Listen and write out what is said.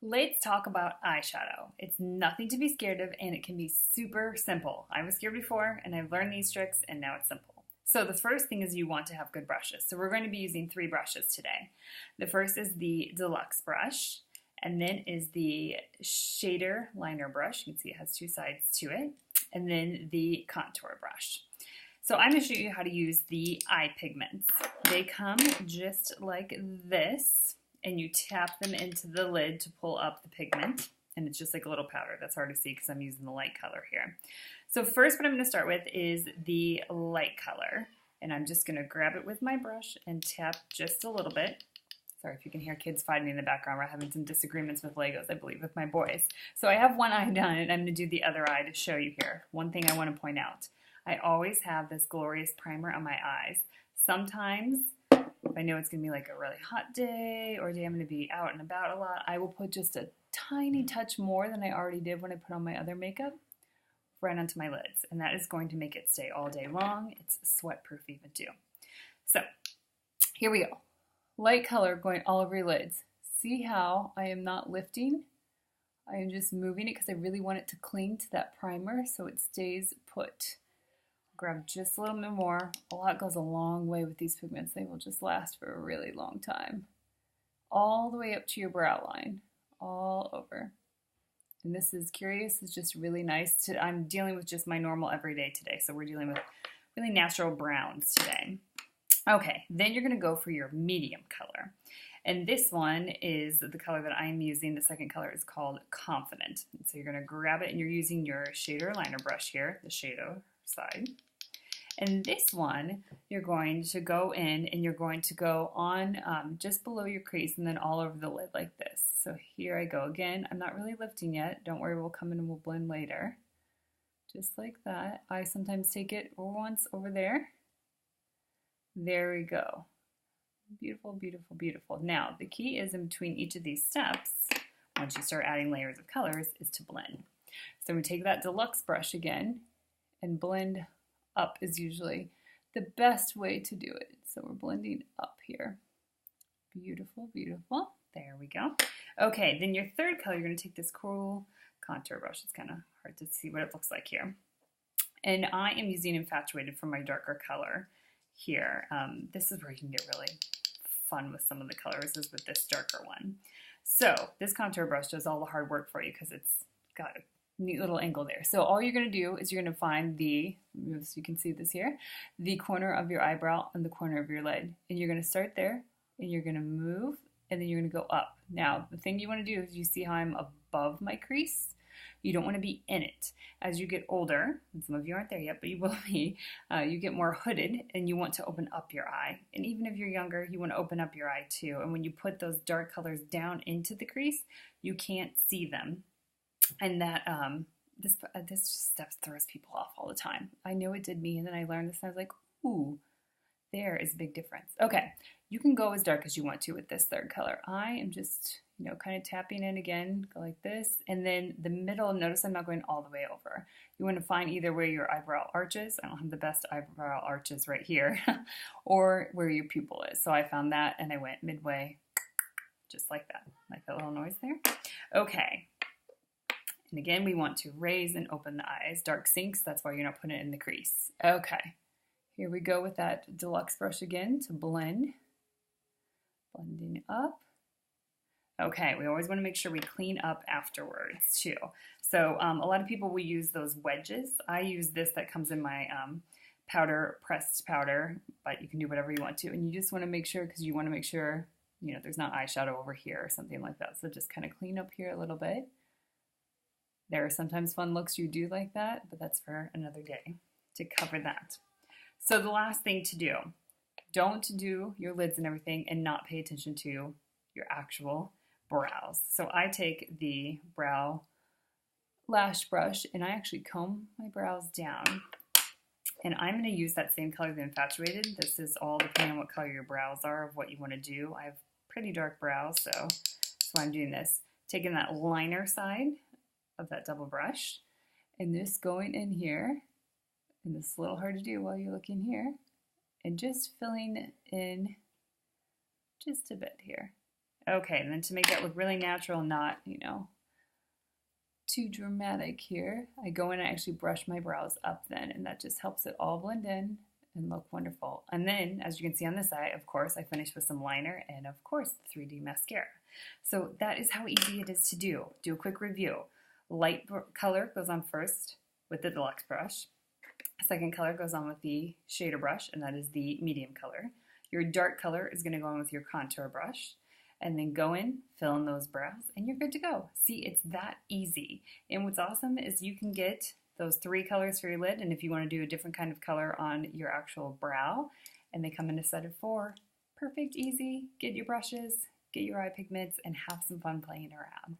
Let's talk about eyeshadow. It's nothing to be scared of and it can be super simple. I was scared before and I've learned these tricks and now it's simple. So the first thing is you want to have good brushes. So we're going to be using 3 brushes today. The first is the deluxe brush, and then is the shader liner brush. You can see it has 2 sides to it, and then the contour brush. So I'm going to show you how to use the eye pigments. They come just like this, and you tap them into the lid to pull up the pigment, and it's just like a little powder. That's hard to see because I'm using the light color here. So first what I'm going to start with is the light color, and I'm just going to grab it with my brush and tap just a little bit. Sorry if you can hear kids fighting in the background. We're having some disagreements with Legos, I believe, with my boys. So I have one eye done, and I'm going to do the other eye to show you here. One thing I want to point out. I always have this glorious primer on my eyes. Sometimes, if I know it's going to be like a really hot day or a day I'm going to be out and about a lot, I will put just a tiny touch more than I already did when I put on my other makeup right onto my lids. And that is going to make it stay all day long. It's sweat proof even too. So here we go. Light color going all over your lids. See how I am not lifting? I am just moving it because I really want it to cling to that primer so it stays put. Grab just a little bit more. A lot goes a long way with these pigments. They will just last for a really long time. All the way up to your brow line, all over. And this is curious, it's just really nice. I'm dealing with just my normal everyday today, so we're dealing with really natural browns today. Okay, then you're gonna go for your medium color. And this one is the color that I'm using. The second color is called Confident. And so you're gonna grab it and you're using your shader liner brush here, the shadow side. And this one, you're going to go in and you're going to go on just below your crease and then all over the lid like this. So here I go again. I'm not really lifting yet. Don't worry, we'll come in and we'll blend later. Just like that. I sometimes take it once over there. There we go. Beautiful, beautiful, beautiful. Now, the key is in between each of these steps, once you start adding layers of colors, is to blend. So we take that deluxe brush again, and blend up is usually the best way to do it. So we're blending up here. Beautiful, beautiful. There we go. Okay, then your third color, you're going to take this cool contour brush. It's kind of hard to see what it looks like here. And I am using Infatuated for my darker color here. This is where you can get really fun with some of the colors, is with this darker one. So this contour brush does all the hard work for you because it's got a neat little angle there. So all you're going to do is you're going to find the, so you can see this here, the corner of your eyebrow and the corner of your lid. And you're going to start there and you're going to move and then you're going to go up. Now, the thing you want to do is you see how I'm above my crease? You don't want to be in it. As you get older, and some of you aren't there yet, but you will be, you get more hooded and you want to open up your eye. And even if you're younger, you want to open up your eye too. And when you put those dark colors down into the crease, you can't see them. And that this just stuff throws people off all the time. I know it did me, and then I learned this, and I was like, ooh, there is a big difference. Okay, you can go as dark as you want to with this third color. I am just, kind of tapping in again, go like this, and then the middle, notice I'm not going all the way over. You want to find either where your eyebrow arches, I don't have the best eyebrow arches right here, or where your pupil is. So I found that, and I went midway, just like that little noise there. Okay. And again, we want to raise and open the eyes. Dark sinks, that's why you're not putting it in the crease. Okay, here we go with that deluxe brush again to blend. Blending up. Okay, we always want to make sure we clean up afterwards too. So a lot of people will use those wedges. I use this that comes in my pressed powder, but you can do whatever you want to. And you just want to make sure, because you want to make sure, there's not eyeshadow over here or something like that. So just kind of clean up here a little bit. There are sometimes fun looks you do like that, but that's for another day to cover that. So the last thing to do, don't do your lids and everything and not pay attention to your actual brows. So I take the brow lash brush and I actually comb my brows down. And I'm going to use that same color, the Infatuated. This is all depending on what color your brows are, of what you want to do. I have pretty dark brows, so that's why I'm doing this. Taking that liner side of that double brush, and this going in here, and this is a little hard to do while you're looking here, and just filling in just a bit here. Okay, and then to make that look really natural, not, you know, too dramatic here, I go in and actually brush my brows up then, and that just helps it all blend in and look wonderful. And then, as you can see on this side, of course, I finish with some liner and, of course, 3D mascara. So that is how easy it is to do. Do a quick review. Light color goes on first with the deluxe brush. Second color goes on with the shader brush, and that is the medium color. Your dark color is going to go on with your contour brush. And then go in, fill in those brows, and you're good to go. See, it's that easy. And what's awesome is you can get those 3 colors for your lid, and if you want to do a different kind of color on your actual brow, and they come in a set of 4. Perfect, easy. Get your brushes, get your eye pigments, and have some fun playing around.